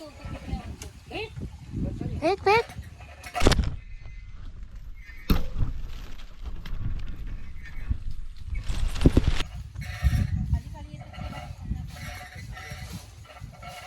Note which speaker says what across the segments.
Speaker 1: एक पेट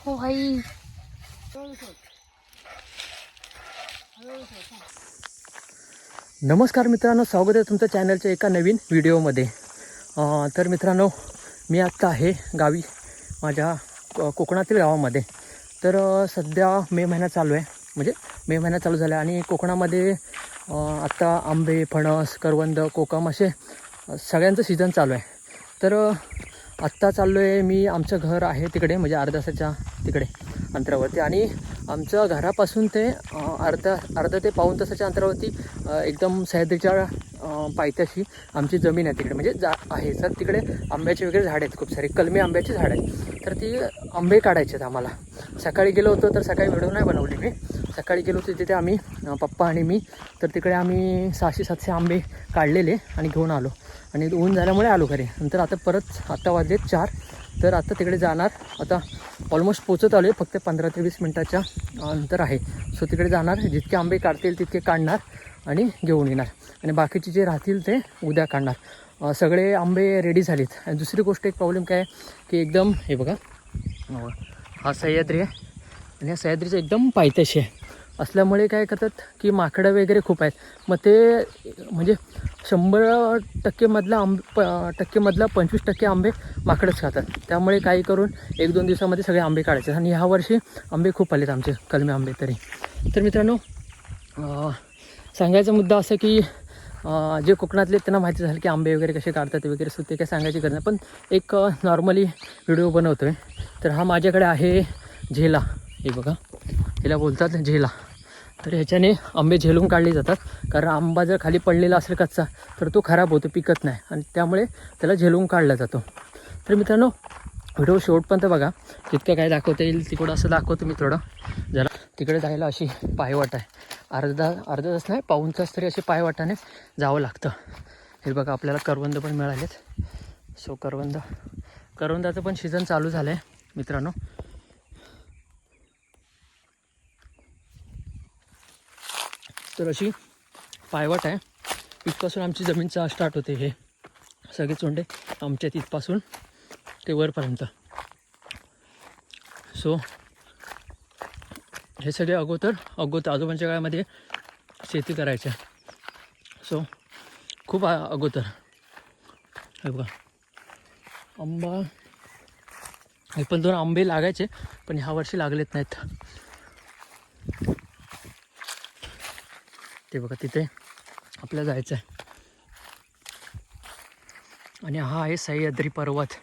Speaker 1: हो भाई. नमस्कार मित्रांनो, स्वागत आहे तुमचं चॅनलच्या एका नवीन व्हिडिओमध्ये. तर मित्रांनो, मी आत्ता आहे गावी माझ्या कोकणातील गावामध्ये. तर सध्या मे महिना चालू आहे, म्हणजे मे महिना चालू झाला आहे आणि कोकणामध्ये आत्ता आंबे, फणस, करवंद, कोकम असे सगळ्यांचं सीझन चालू आहे. तर आत्ता चाललो आहे मी. आमचं घर आहे तिकडे, म्हणजे अर्ध्या तासाच्या तिकडे अंतरावरती, आणि आमच्या घरापासून ते अर्धा ते पाऊण तासाच्या अंतरावरती एकदम सह्याद्रीच्या पायथ्याशी आमची जमीन आहे तिकडे, म्हणजे आहे. तर तिकडे आंब्याचे वगैरे झाडं आहेत, खूप सारे कलमी आंब्याची झाडं आहेत. तर ती आंबे काढायचे आहेत आम्हाला. सकाळी गेलो होतो, तर सकाळी व्हिडिओ नाही बनवली मी. सकाळी गेलो होतो तिथे आम्ही, पप्पा आणि मी. तर तिकडे आम्ही 600-700 आंबे काढलेले आणि घेऊन आलो, आणि ऊन झाल्यामुळे आलो घरी. नंतर आता परत आता वाजले 4. तर आता तिकडे जाणार. आता ऑलमोस्ट पोचत आलो आहे, फक्त 15 ते 20 मिनटाच्या अंतर आहे. सो तिकडे जाणार, जितके आंबे काढतील तितके काढणार आणि घेऊन येणार, आणि बाकीचे जे राहतील ते उद्या काढणार. सगळे आंबे रेडी झालेत. आणि दुसरी गोष्ट, एक प्रॉब्लेम काय आहे की एकदम हे बघा, हा सह्याद्री आहे आणि ह्या सह्याद्रीचं एकदम पायथ्याशी आहे असल्यामुळे काय करतात की माकडं वगैरे खूप आहेत. मग ते म्हणजे 100% मधला 25% आंबे माकडंच खातात. त्यामुळे काही करून 1-2 दिवसामध्ये सगळे आंबे काढायचे. आणि ह्या वर्षी आंबे खूप आलेत आमचे, कलमी आंबे तरी. तर मित्रांनो, सांगायचा मुद्दा असं की जे कोकणातले त्यांना माहिती झालं की आंबे वगैरे कसे काढतात वगैरे, सो ते काय सांगायची गरज नाही. पण एक नॉर्मली व्हिडिओ बनवतो आहे. तर हा माझ्याकडे आहे झेला. हे बघा, हिला बोलतात झेला. तर ह्याच्याने आंबे झेलून काढले जातात, कारण आंबा जर खाली पडलेला असेल कच्चा तर तो खराब होतो, पिकत नाही, आणि त्यामुळे त्याला झेलून काढला जातो. तर मित्रांनो, व्हिडिओ शेवटपर्यंत बघा, जितकं काय दाखवता येईल तिकडं असं दाखवतो मी थोडं. जरा तिकडे जायला अशी पायवाट आहे, अर्धा तास नाही, पाऊण तास तरी अशी पायवाटाने जावं लागतं. हे बघा, आपल्याला करवंद पण मिळालेत. सो करवंदाचं पण सीझन चालू झालं आहे मित्रांनो. तर अशी पायवाट आहे, इथपासून आमची जमीन स्टार्ट होते. हे सगळे चोंडे आमच्या तिथपासून ते वरपर्यंत. सो हे सगळे अगोदर आजोबांच्या काळामध्ये शेती करायच्या. सो खूप अगोदर. हे बघा, आंबा हे पण 2 आंबे लागायचे, पण ह्या वर्षी लागलेत नाहीत. ते बघा, तिथे आपल्याला जायचं आहे. आणि हा आहे सह्याद्री पर्वत.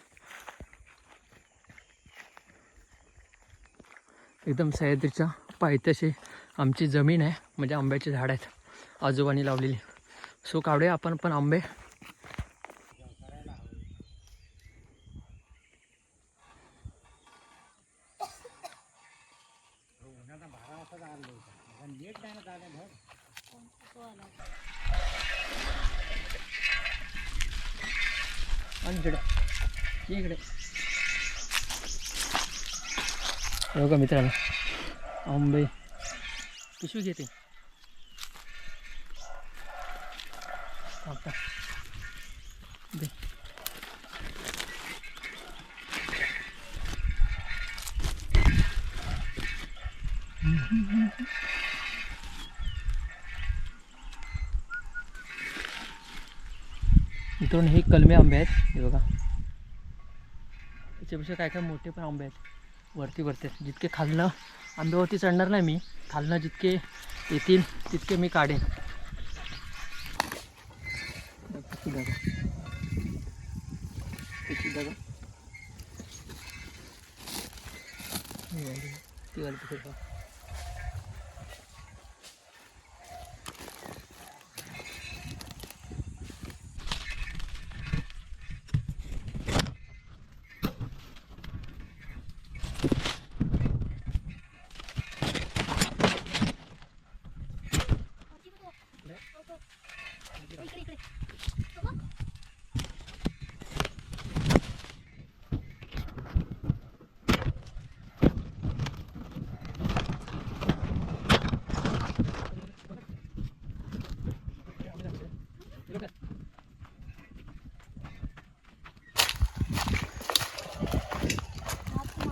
Speaker 1: एकदम सह्याद्रीच्या पायथ्याशी आमची जमीन आहे, म्हणजे आंब्याची झाडं आहेत आजोबांनी लावलेली. सो काढूया आपण पण आंबे. इकडे बघा मित्रांनो, आंबे. पिशवी घेते. दे. मित्रांनो, हे कलमी आंबे आहेत. हे बघा, त्याच्यापेक्षा काय काय मोठे पण आंबे आहेत वरती. जितके खालनं आंब्यावरती चढणार नाही मी, खालनं जितके येतील तितके मी काढेन.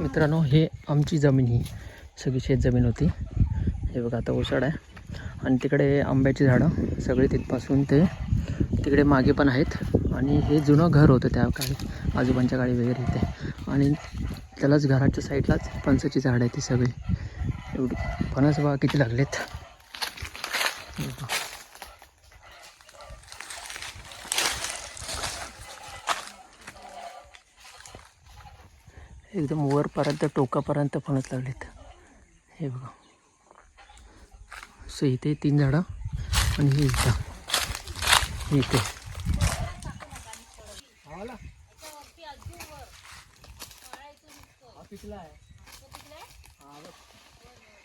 Speaker 1: मित्रांनो, हे आमची जमीन, ही सगळी शेतजमीन होती. हे बघा आता ओसाड आहे आणि तिकडे आंब्याची झाडं सगळे तिथपासून ते तिकडे मागे पण आहेत. आणि हे जुनं घर होतं त्या काळी, आजोबांच्या काळी वगैरे इथे. आणि त्यालाच घराच्या साईडलाच फणसाची झाडं आहे ती सगळी. एवढी फणस बघा किती लागलेत. एकदम वरपर्यंत टोकापर्यंत फणस लागलेत. हे बघा, सो इथे 3 झाडं आणि हे इथे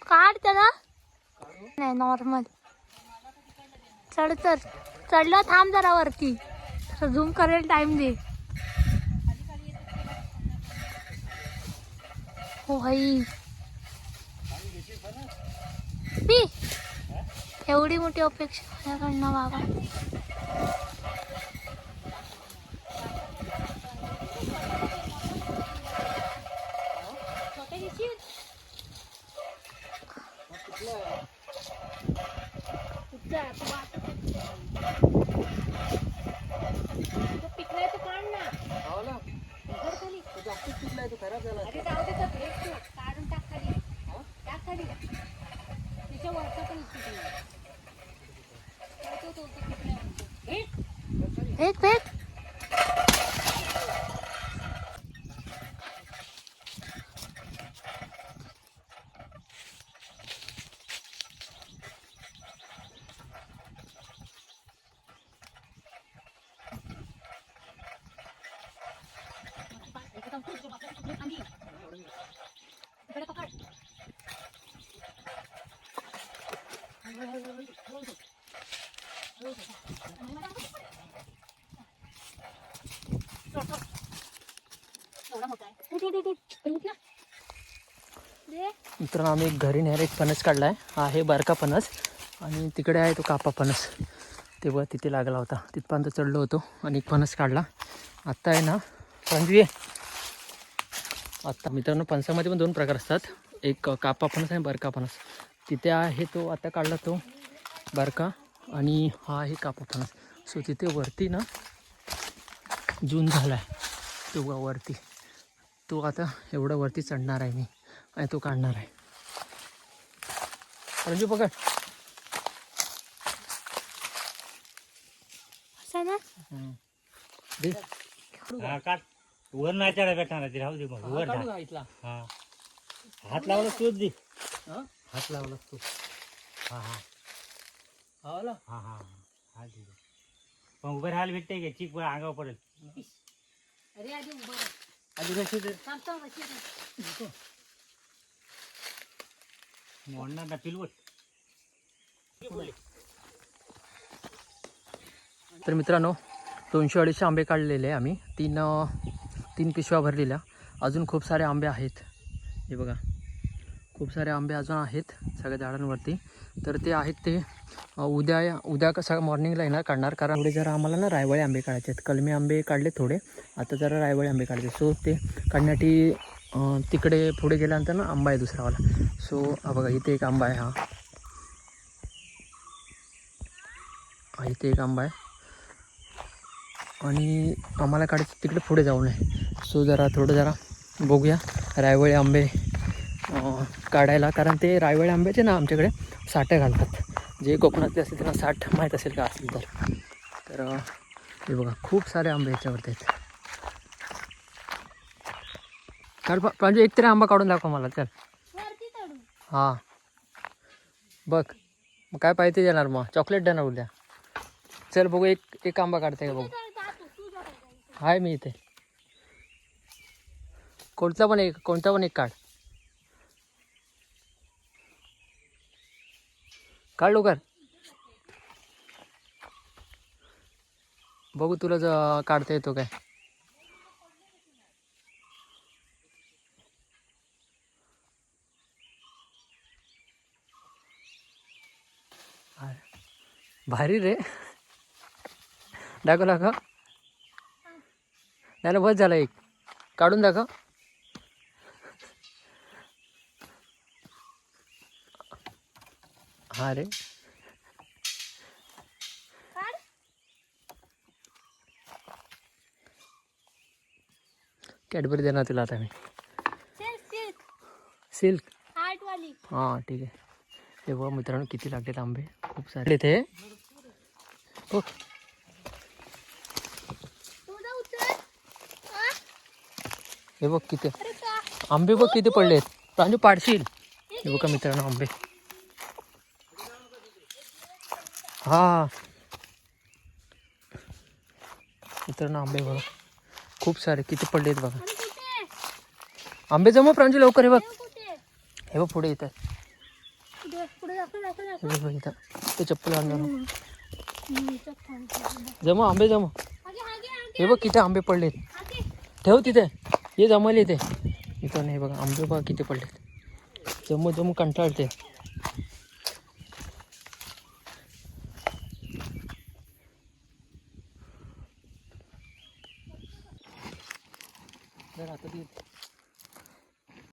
Speaker 2: काढ त्याला. नाही नॉर्मल चढ, तर चढलं थांब जरा वरती, झूम करेल, टाइम दे. हो भाई, पी. एवढी मोठी अपेक्षा माझ्याकडनं बाबा. भेट भेट.
Speaker 1: मित्रांनो, आम्ही एक घरी नेहर एक फणस काढला आहे. हा आहे बारका फणस आणि तिकडे आहे तो कापा फणस. तेव्हा तिथे लागला होता, तिथपर्यंत चढलो होतो आणि एक फणस काढला. आत्ता आहे ना संजू, आत्ता मित्रांनो फणसामध्ये पण 2 प्रकार असतात, एक कापा फणस आणि बारका फणस. तिथे आहे तो आता काढला तो बारका आणि हा आहे कापा फणस. सो तिथे वरती ना जून झाला आहे तो वरती, तो आता एवढा वरती चढणार आहे मी आणि तो काढणार आहे. रंजू पकड.
Speaker 3: वर नाही चढा भेटणार ते, राहू दे मग वर हा. हात लावला तोच दे, हात लावला तो. हा हा हा हा हा हा ठीक आहे. पण उभं राहायला भेटते का? चिक अंगावर पडेल. मोडणार ना पिलवट.
Speaker 1: तर मित्रांनो 200-250 आंबे काढलेले आम्ही, 3 पिशव्या भरलेल्या. अजून खूप सारे आंबे आहेत. हे बघा, खूप सारे आंबे अजून आहेत सगळ्या झाडांवरती. तर ते आहेत ते उद्या कसं मॉर्निंगला येणार काढणार. कारण थोडे जरा आम्हाला ना रायवळे आंबे काढायचे आहेत. कलमी आंबे काढले थोडे, आता जरा रायवळे आंबे काढले. सो ते काढण्यासाठी तिकडे पुढे गेल्यानंतर ना आंबा आहे दुसरावाला. सो हा बघा, इथे एक आंबा आहे. हा इथे एक आंबा आहे आणि आम्हाला काढायचं तिकडे पुढे जाऊ नये. सो जरा बघूया रायवळे आंबे काढायला. कारण ते रायवळे आंब्याचे ना आमच्याकडे साठे घालतात. जे कोकणातले असतील त्यांना साठ माहीत असेल का असेल तर हे बघा, खूप सारे आंबे ह्याच्यावरती आहेत. काढ म्हणजे एक तरी आंबा काढून दाखव मला. चल हां बघ, मग काय पाहिजे देणार, मग चॉकलेट देणार उद्या. चल बघू, एक आंबा काढते का बघू. आहे मी इथे, कोणता पण एक काढ. काढ लवकर, बघू तुला काढता येतो काय. भारी रे, दाखव नाही ना, बस झाला एक, काढून दाखव. हा रे
Speaker 2: काढ.
Speaker 1: कॅडबरी देणार तुला आता मी.
Speaker 2: सिल्क
Speaker 1: सिल्क
Speaker 2: हार्ट वाली.
Speaker 1: हां ठीक आहे. हे बघ मित्रांनो किती लागलेत आंबे, खूप सारे इथे. हो
Speaker 2: तुझा उचल. हा?
Speaker 1: हे बघ किती
Speaker 2: अरे का
Speaker 1: आंबे बघ किती पडलेत. प्रांजू पाडशील. हे बघा मित्रांनो आंबे. हा मित्रांनो आंबे बघा खूप सारे किती पडलेत बघा.
Speaker 2: आणि कुठे
Speaker 1: आंबे जमव प्रांजू लवकर. हे बघ
Speaker 2: देव कुठे
Speaker 1: हे बघ पुढे येतात.
Speaker 2: पुढे पुढे दाखव दाखव
Speaker 1: हे
Speaker 2: दाखव.
Speaker 1: बघ बघ इथं. ते चप्पल आणणार
Speaker 2: इथं थांब.
Speaker 1: जमव आंबे जमव.
Speaker 2: आगे आगे आगे
Speaker 1: हे बघ किती आंबे पडलेत.
Speaker 2: आगे.
Speaker 1: ठेव तिथे. ये जमवले इथे. इथं नाही बघा आंबे बघा किती पडलेत. जमू जमू कंटाळते. आता ती